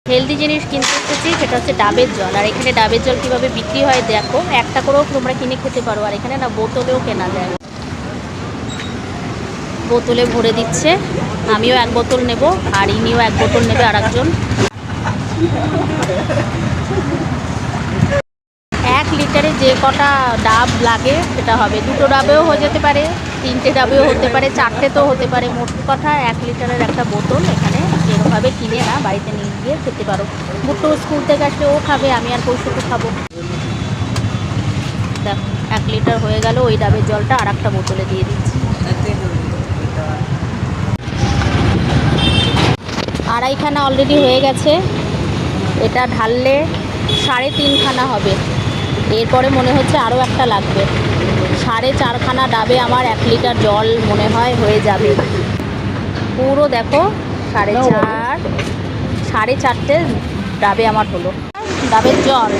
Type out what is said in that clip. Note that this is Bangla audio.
হেলদি জিনিস কিনতে এসেছি, সেটা হচ্ছে ডাবের জল। আর এখানে ডাবের জল কীভাবে বিক্রি হয় দেখো, একটা করেও তোমরা কিনে খেতে পারো। আর এখানে না বোতলেও কেনা যায়, বোতলে ভরে দিচ্ছে। আমিও এক বোতল নেব, আর ইনিও এক বোতল নেবে আর একজন। 1 লিটারে যে কটা ডাব লাগে সেটা হবে। 2টো ডাবেও হয়ে যেতে পারে, 3টে ডাবেও হতে পারে, 4টে হতে পারে। মোট কথা 1 লিটারের একটা বোতল এখানে এরকমভাবে কিনে না বাড়িতে নিয়ে গিয়ে খেতে পারো। বুট্টো স্কুল থেকে আসলে ও খাবে, আমি আর কৌশুকও খাবো। দেখ 1 লিটার হয়ে গেল, ওই ডাবের জলটা আর একটা বোতলে দিয়ে দিচ্ছি। 2.5খানা অলরেডি হয়ে গেছে। এটা ঢাললে 3.5খানা হবে। এরপরে মনে হচ্ছে আরও একটা লাগবে। 4.5খানা ডাবে আমার 1 লিটার জল মনে হয় হয়ে যাবে। পুরো দেখো 4.5 ডাবে আমার হলো ডাবের জল।